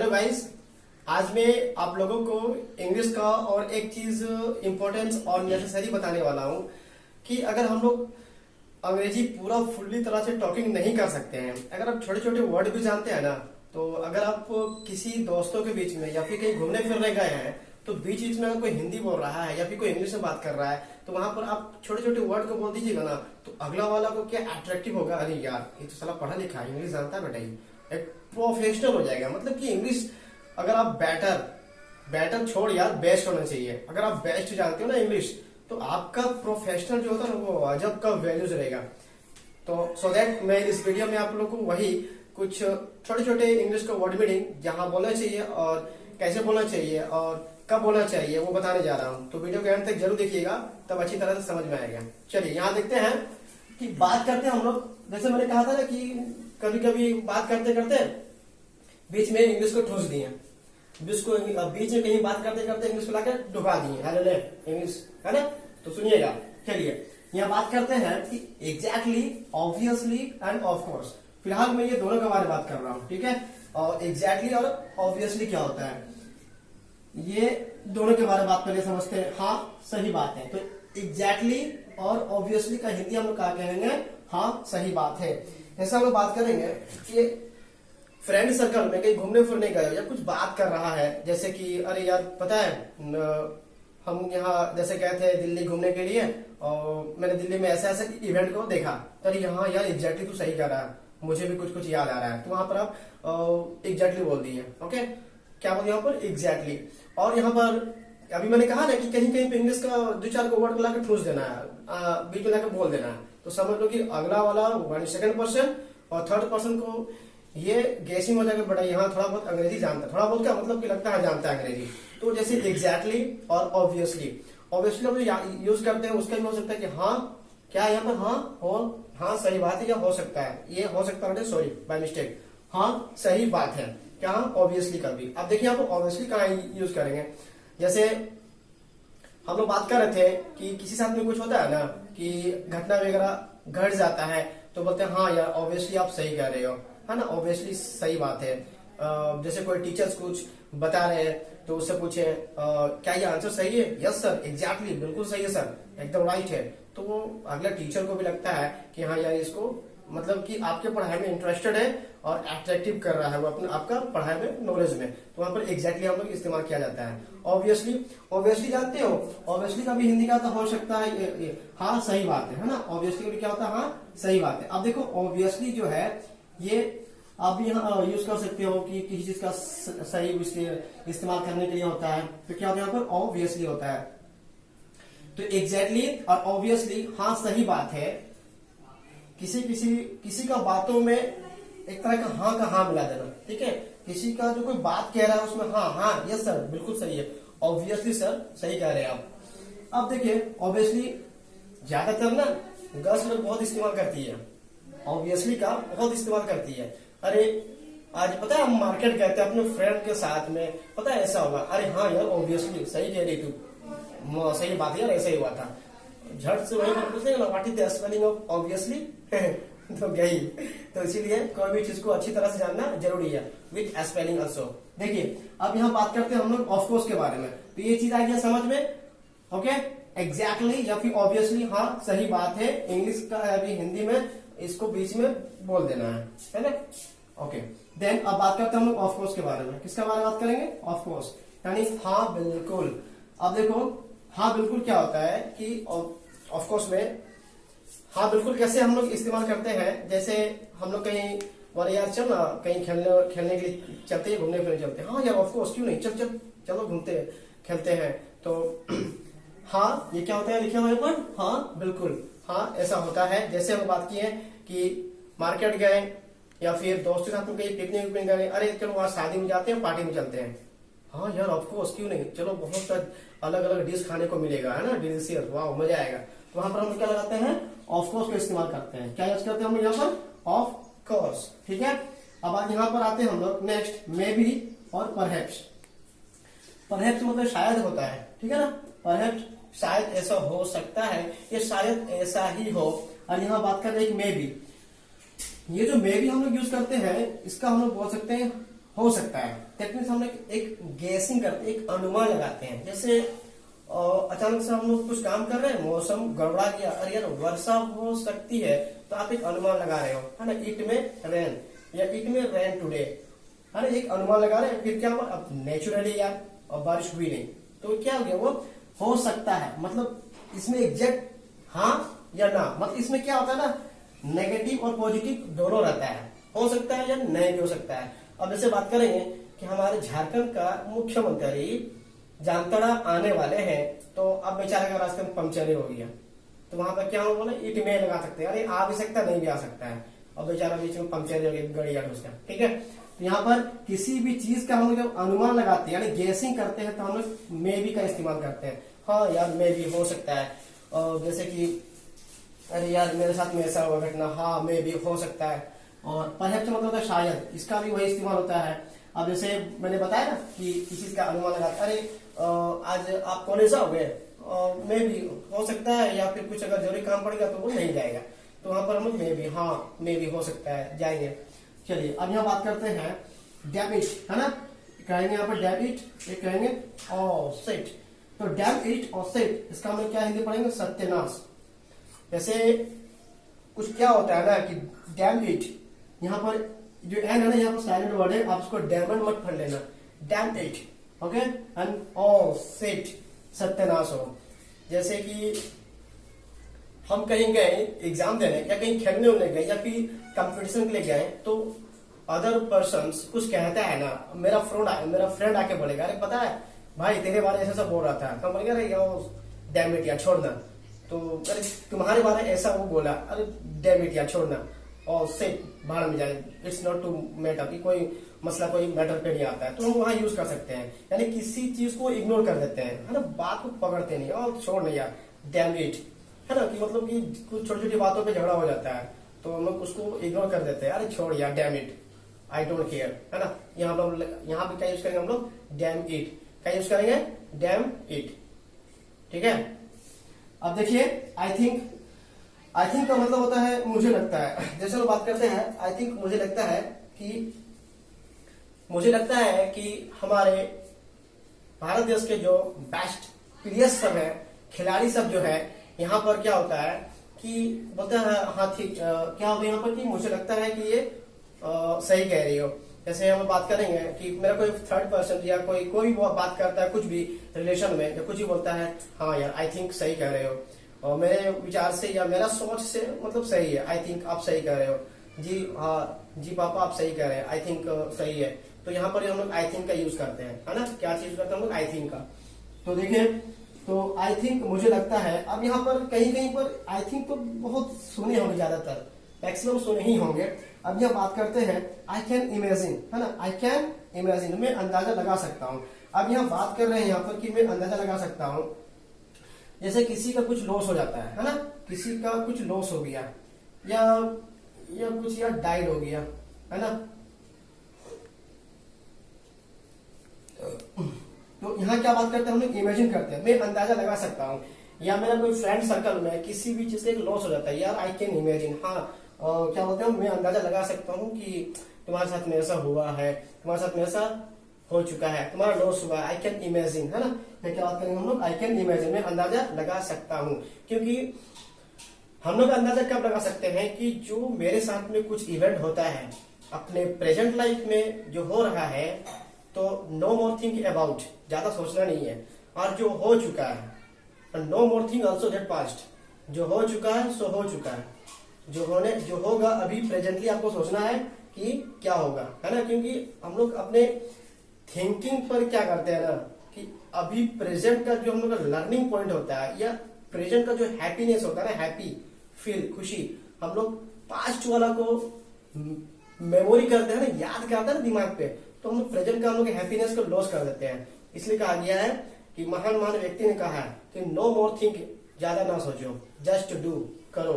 Hello guys. आज मैं आप लोगों को इंग्लिश का और एक चीज इम्पोर्टेंस और नेसेसरी बताने वाला हूँ कि अगर हम लोग अंग्रेजी पूरा फुल्ली तरह से टॉकिंग नहीं कर सकते हैं, अगर आप छोटे छोटे वर्ड भी जानते हैं ना, तो अगर आप किसी दोस्तों के बीच में या फिर कहीं घूमने फिरने गए हैं तो बीच बीच में अगर कोई हिंदी बोल रहा है या फिर कोई इंग्लिश में बात कर रहा है तो वहां पर आप छोटे छोटे वर्ड को बोल दीजिएगा ना, तो अगला वाला को क्या अट्रैक्टिव होगा, अरे यार ये तो साला पढ़ा लिखा है, इंग्लिश जानता है बेटा, ये एक प्रोफेशनल हो जाएगा। मतलब कि इंग्लिश अगर आप बैटर छोड़ यार बेस्ट होना चाहिए। अगर आप बेस्ट जानते हो ना इंग्लिश तो आपका प्रोफेशनल जो होता है ना वो अजब का वैल्यूज रहेगा। तो सो दैट मैं इस वीडियो में आप लोगों को वही कुछ छोटे छोटे इंग्लिश का वर्ड मीनिंग जहां बोलना चाहिए और कैसे बोलना चाहिए और कब बोलना चाहिए वो बताने जा रहा हूँ। तो वीडियो के एंड तक जरूर देखिएगा, तब अच्छी तरह से समझ में आएगा। चलिए यहाँ देखते हैं कि बात करते हैं हम लोग, जैसे मैंने कहा था ना कि कभी कभी बात करते करते बीच में इंग्लिश को ठूस दिए, बीच में कहीं बात करते करते इंग्लिश को लाकर डुबा दिए, हेलो इंग्लिश है ना। तो सुनिएगा, चलिए यहाँ बात करते हैं कि exactly, obviously end of course. फिलहाल मैं ये दोनों के बारे में बात कर रहा हूँ, ठीक है। और एग्जैक्टली और ऑब्वियसली क्या होता है, ये दोनों के बारे में बात करिए, समझते हैं। हाँ सही बात है। तो एग्जैक्टली और ऑब्वियसली का हिंदी हम लोग क्या कहेंगे, हाँ सही बात है। ऐसा हम लोग बात करेंगे कि फ्रेंड सर्कल में कहीं घूमने फिरने गए या कुछ बात कर रहा है, जैसे कि अरे यार पता है हम यहाँ जैसे गए थे दिल्ली घूमने के लिए और मैंने दिल्ली में ऐसे ऐसे इवेंट को देखा, तो अरे यहाँ यार एग्जैक्टली तू सही कर रहा है, मुझे भी कुछ कुछ याद आ रहा है। तो वहां पर आप एग्जैक्टली बोल दिए, ओके। क्या बोल यहाँ पर एग्जैक्टली। और यहाँ पर अभी मैंने कहा ना कि कहीं कहीं पे इंग्लिश का दो चार को वर्ड लाकर ठूस देना है, बीच में लाकर बोल देना है। तो समझ लो कि अगला वाला सेकंड पर्सन और थर्ड पर्सन को ये गैसिंग हो जाएगा, बड़ा यहाँ थोड़ा बहुत अंग्रेजी जानता है, थोड़ा बहुत क्या मतलब कि लगता है जानता है अंग्रेजी। तो जैसे एग्जैक्टली और ऑब्वियसली हम यूज करते हैं, उसका भी हो सकता है कि हाँ क्या यहाँ पर हाँ हो, हाँ सही बात है, या हो सकता है, ये हो सकता है, सॉरी बाय मिस्टेक, हाँ सही बात है, क्या ऑब्वियसली का भी। अब देखिए यहाँ पर ऑब्वियसली कहाँ यूज करेंगे, जैसे हम लोग बात कर रहे थे कि किसी साथ में कुछ होता है ना कि घटना वगैरह घट जाता है तो बोलते हैं हाँ यार ऑब्वियसली आप सही कह रहे हो, है ना, ऑब्वियसली सही बात है। जैसे कोई टीचर्स कुछ बता रहे हैं तो उससे पूछे क्या ये आंसर सही है, यस सर एग्जैक्टली बिल्कुल सही है सर, एकदम राइट है। तो वो अगला टीचर को भी लगता है कि हाँ यार इसको मतलब कि आपके पढ़ाई में इंटरेस्टेड है और अट्रैक्टिव कर रहा है वो अपने आपका पढ़ाई में, नॉलेज में। तो वहां पर एग्जैक्टली हम लोग इस्तेमाल किया जाता है। ऑब्वियसली जानते हो, ऑब्वियसली का भी हिंदी का तो हो सकता है हाँ सही बात है ना। ऑब्वियसली का भी क्या होता है, हाँ सही बात है। अब देखो ऑब्वियसली जो है ये आप भी यहाँ यूज कर सकते हो कि किसी चीज का सही इस्तेमाल करने के लिए होता है। तो क्या होता है यहाँ पर ऑब्वियसली होता है। तो एग्जैक्टली और ऑब्वियसली हाँ सही बात है, किसी का बातों में एक तरह का हाँ मिला देना, ठीक है। किसी का जो कोई बात कह रहा है उसमें हाँ यस सर बिल्कुल सही है, ऑब्वियसली सर सही कह रहे हैं आप। अब देखिए ऑब्वियसली ज्यादातर ना गर्ल्स लोग बहुत इस्तेमाल करती है, ऑब्वियसली का बहुत इस्तेमाल करती है। अरे आज पता है हम मार्केट गए थे अपने फ्रेंड के साथ में, पता है ऐसा होगा, अरे हाँ यार ऑब्वियसली सही कह रही तू, सही बात है यार ऐसा ही हुआ था। झट से वही पूछेगा ना what is the spelling of obviously तो गई। तो इसीलिए कोई भी चीज को अच्छी तरह से जानना जरूरी है, विथ स्पेलिंग ऑल्सो। देखिए अब यहाँ बात करते हैं हम लोग ऑफ कोर्स के बारे में। तो ये चीज आ गया समझ में, ओके। एग्जैक्टली या फिर ऑब्वियसली हाँ सही बात है, इंग्लिश का अभी हिंदी में इसको बीच में बोल देना है ना, ओके। देन अब बात करते हैं हम लोग ऑफ कोर्स के बारे में। किसका बारे में बात करेंगे, ऑफ कोर्स, यानी हाँ बिल्कुल। अब देखो हाँ बिल्कुल क्या होता है कि ऑफ कोर्स में हाँ बिल्कुल कैसे हम लोग इस्तेमाल करते हैं। जैसे हम लोग कहीं बोले यार चल ना कहीं खेलने के लिए चलते हैं, घूमने फिरने चलते हैं, हाँ यार ऑफ कोर्स क्यों नहीं, चलो घूमते खेलते हैं। तो हाँ ये क्या होता है लिखे हुए पर हाँ बिल्कुल, हाँ ऐसा होता है। जैसे हम बात किए कि मार्केट गए या फिर दोस्तों के साथ में कहीं पिकनिक गए, अरे चलो वहां शादी में जाते हैं, पार्टी में चलते हैं, हाँ यार ऑफ कोर्स क्यों नहीं, चलो बहुत अलग अलग डिश खाने को मिलेगा, है ना, डिलीशियस, वाह मजा आएगा। तो वहां पर हम क्या लगाते हैं, ऑफ कोर्स का इस्तेमाल करते हैं। क्या यूज करते हैं हम यहाँ पर, ऑफ कोर्स, ठीक है। अब आज यहाँ पर आते हैं हम लोग नेक्स्ट, मे बी और परहैप्स। परहैप्स मतलब शायद होता है, ठीक है ना, परहैप्स शायद ऐसा हो सकता है, ये शायद ऐसा ही हो। और यहाँ बात कर रहे हैं मे बी, ये जो मे भी हम लोग यूज करते हैं इसका हम लोग बोल सकते हैं हो सकता है, दैट मीन्स हम एक गेसिंग करते हैं, एक अनुमान लगाते हैं। जैसे अचानक से हम लोग कुछ काम कर रहे हैं, मौसम गड़बड़ा गया, अरे यार वर्षा हो सकती है, तो आप एक अनुमान लगा रहे हो, है ना, इट में रेन या इट में रेन टुडे, है ना, एक अनुमान लगा रहे हैं। फिर क्या हुआ, अब नेचुरली यार अब बारिश हुई नहीं, तो क्या हो गया, वो हो सकता है, मतलब इसमें एग्जैक्ट हाँ या ना, मतलब इसमें क्या होता है ना, नेगेटिव और पॉजिटिव दोनों रहता है, हो सकता है या नहीं भी हो सकता है। अब जैसे बात करेंगे कि हमारे झारखंड का मुख्यमंत्री जामताड़ा आने वाले हैं, तो अब बेचारे का रास्ते में पंक्चर हो गया, तो वहां पर क्या हो बोला, इट में लगा सकते हैं, अरे आ भी सकता नहीं भी आ सकता है, और बेचारा बीच में पंक्चर हो गया गाड़ी उसका, ठीक है। तो यहाँ पर किसी भी चीज का हम लोग जब अनुमान लगाते हैं, यानी गेसिंग करते हैं, तो हम लोग मे बी का इस्तेमाल करते हैं, हाँ यार मे बी हो सकता है, और जैसे कि अरे यार मेरे साथ में ऐसा हुआ घटना, हाँ मे बी हो सकता है, और परहैप्स मतलब होता है शायद, इसका भी वही इस्तेमाल होता है। अब जैसे मैंने बताया ना कि किसी चीज का अनुमान लगाते, अरे आज आप कॉलेज आओगे, मे भी हो सकता है, या फिर कुछ अगर जरूरी काम पड़ेगा तो वो नहीं जाएगा, तो वहां पर हम लोग मे भी, हाँ मे भी हो सकता है जाएंगे। चलिए अब यहाँ बात करते हैं डैम इट, है ना, कहेंगे यहाँ पर डैम इट, एक कहेंगे और सेट, तो डैम इट और सेट इसका हम लोग क्या हिंदी पढ़ेंगे, सत्यानाश। जैसे कुछ क्या होता है ना कि डैम इट, यहाँ पर जो एन है ना, यहाँ पर साइलेंट वर्ड है, आप उसको डैमन मत पढ़ लेना, damn it, okay, and all set, सत्यानाश हो। जैसे कि हम कहीं गए एग्जाम देने, या कहीं खेलने उलने गए, या फिर कंपटीशन के लिए गए, तो अदर पर्सन कुछ कहता है ना, मेरा फ्रेंड आके बोलेगा, अरे पता है भाई तेरे बारे ऐसा सब बोल रहा था, तो बोलेगा अरे डैम इट यार छोड़ना, तो अरे तुम्हारे बारे ऐसा वो बोला, अरे डैम इट यार छोड़ना, और से भाड़ में जाए, इट्स नॉट टू मैटर, कि कोई मसला कोई मैटर पे नहीं आता है, तो हम वहां यूज कर सकते हैं, यानी किसी चीज को इग्नोर कर देते हैं, है ना, बात को पकड़ते नहीं, और छोड़ नहीं यार डैम इट, है ना, कि मतलब कि कुछ छोटी छोटी बातों पे झगड़ा हो जाता है, तो हम लोग उसको इग्नोर कर देते हैं, अरे छोड़ यार damn it, I don't care, है ना। यहाँ पे क्या यूज करेंगे हम लोग, डैम इट, क्या यूज करेंगे, डैम इट, ठीक है। अब देखिए आई थिंक का मतलब होता है मुझे लगता है, जैसे हम बात करते हैं आई थिंक, मुझे लगता है कि हमारे भारत देश के जो बेस्ट प्लेयर्स सब है, खिलाड़ी सब जो है, यहाँ पर क्या होता है कि बोलते हैं हाँ ठीक, क्या होता है यहाँ पर कि मुझे लगता है कि ये सही कह रही हो। जैसे हम बात करेंगे कि मेरा कोई थर्ड पर्सन या कोई बात करता है कुछ भी रिलेशन में, या कुछ ही बोलता है, हाँ यार आई थिंक सही कह रहे हो, और मेरे विचार से या मेरा सोच से मतलब सही है, आई थिंक आप सही कह रहे हो, जी हाँ जी पापा आप सही कह रहे हैं, आई थिंक सही है, तो यहाँ पर हम लोग आई थिंक का यूज करते हैं, है ना, क्या चीज करते हैं हम लोग, आई थिंक का। तो देखिए, तो आई थिंक मुझे लगता है, अब यहाँ पर कहीं कहीं पर आई थिंक तो बहुत सुने होंगे, ज्यादातर मैक्सिमम सुने ही होंगे। अब यह बात करते हैं आई कैन इमेजिन, है ना, आई कैन इमेजिन, मैं अंदाजा लगा सकता हूँ। अब यहाँ बात कर रहे हैं यहाँ पर कि मैं अंदाजा लगा सकता हूँ, जैसे किसी का कुछ लॉस हो जाता है ना, किसी का कुछ लॉस हो गया, या कुछ यार डाइड हो गया, है ना, तो यहाँ क्या बात करते हैं हम लोग, इमेजिन करते हैं, मैं अंदाजा लगा सकता हूँ, या मेरा कोई फ्रेंड सर्कल में किसी भी चीज का एक लॉस हो जाता है, यार आई कैन इमेजिन, हाँ क्या बोलते हैं, मैं अंदाजा लगा सकता हूँ कि तुम्हारे साथ में ऐसा हुआ है, तुम्हारे साथ में ऐसा हो चुका है, तुम्हारा लॉस हुआ है, आई कैन इमेजिन, है ना, क्या बात करेंगे हम लोग, आई कैन इमेजिन, मैं अंदाजा लगा सकता हूँ। क्योंकि हम लोग अंदाजा कब लगा सकते हैं कि जो मेरे साथ में कुछ इवेंट होता है अपने प्रेजेंट लाइफ में जो हो रहा है, तो नो मोर थिंक अबाउट, ज्यादा सोचना नहीं है, और जो हो चुका है, no more think also that past, जो हो चुका है सो हो चुका है, जो होगा अभी प्रेजेंटली आपको सोचना है कि क्या होगा, है ना, क्योंकि हम लोग अपने थिंकिंग पर क्या करते हैं ना, कि अभी प्रेजेंट का जो हम लोग का लर्निंग पॉइंट होता है, या प्रेजेंट का जो हैप्पीनेस होता है ना, हैप्पी फील, खुशी, हम लोग पास्ट वाला को मेमोरी करते हैं ना, याद करते हैं ना दिमाग पे, तो हम लोग प्रेजेंट का हम लोग हैप्पीनेस को लॉस कर देते हैं। इसलिए कहा गया है कि महान व्यक्ति ने कहा है कि नो मोर थिंक, ज्यादा ना सोचो, जस्ट डू, करो,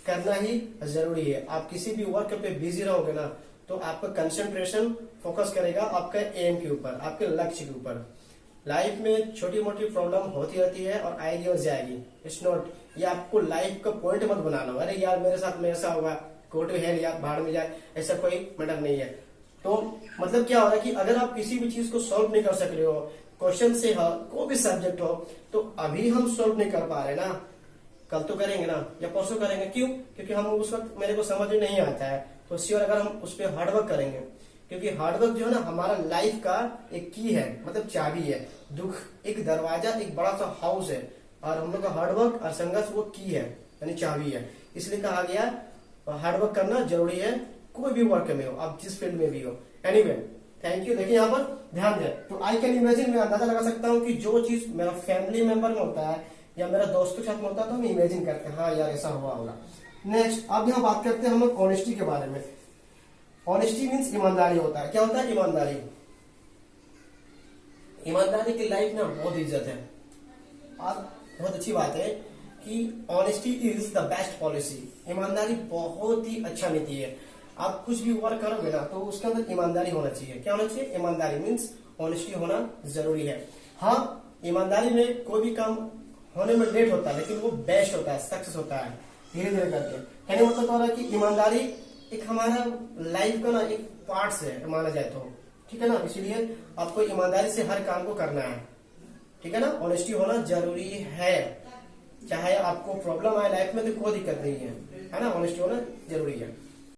करना ही जरूरी है। आप किसी भी वर्क पे बिजी रहोगे ना, तो आपका कंसंट्रेशन फोकस करेगा आपके एम के ऊपर, आपके लक्ष्य के ऊपर। लाइफ में छोटी मोटी प्रॉब्लम होती रहती है और आएगी और जाएगी, इट्स नॉट, ये आपको लाइफ का पॉइंट मत बनाना, अरे यार मेरे साथ में ऐसा हुआ, गो टू हेल यार भाड़ में जाए, ऐसा कोई मैटर नहीं है। तो मतलब क्या हो रहा है कि अगर आप किसी भी चीज को सॉल्व नहीं कर सक रहे हो, क्वेश्चन से हो, कोई भी सब्जेक्ट हो, तो अभी हम सॉल्व नहीं कर पा रहे ना, कल तो करेंगे ना, या परसों करेंगे। क्यों? क्योंकि हम उस वक्त मेरे को समझ में नहीं आता है। तो श्योर अगर हम उस पर हार्डवर्क करेंगे, क्योंकि हार्डवर्क जो है ना हमारा लाइफ का एक की है, मतलब चाबी है। दुख एक दरवाजा, एक बड़ा सा हाउस है, और हम लोग का हार्डवर्क और संघर्ष वो की है, यानी चाबी है। इसलिए कहा गया हार्डवर्क करना जरूरी है, कोई भी वर्क में हो, आप जिस फील्ड में भी हो। Anyway, thank you. देखिए यहाँ पर ध्यान दें, तो आई कैन इमेजिन, मैं अंदाजा लगा सकता हूँ कि जो चीज मेरा फैमिली मेंबर में होता है या मेरा दोस्तों के साथ में होता है, तो हम इमेजिन करते हैं हाँ यार ऐसा हुआ होगा। नेक्स्ट, अब यहाँ बात करते हैं हम लोग ऑनेस्टी के बारे में। ऑनेस्टी मीन्स ईमानदारी होता है। क्या होता है? ईमानदारी। ईमानदारी की लाइफ में बहुत इज्जत है, और बहुत अच्छी बात है कि honesty is the best policy. ईमानदारी बहुत ही अच्छा नीति है। आप कुछ भी वर्क करोगे ना, तो उसके अंदर ईमानदारी होना चाहिए। क्या होना चाहिए? ईमानदारी मीन्स ऑनेस्टी होना जरूरी है। हाँ, ईमानदारी में कोई भी काम होने में लेट होता है, लेकिन वो बेस्ट होता है, सक्सेस होता है धीरे धीरे करके। कहने मतलब हो रहा है कि ईमानदारी एक हमारा लाइफ का ना एक पार्ट है माना जाए तो, ठीक है ना। इसीलिए आपको ईमानदारी से हर काम को करना है, ठीक है ना। ऑनेस्टी होना जरूरी है, चाहे आपको प्रॉब्लम आए लाइफ में तो कोई दिक्कत नहीं है ना, ऑनेस्टी होना जरूरी है।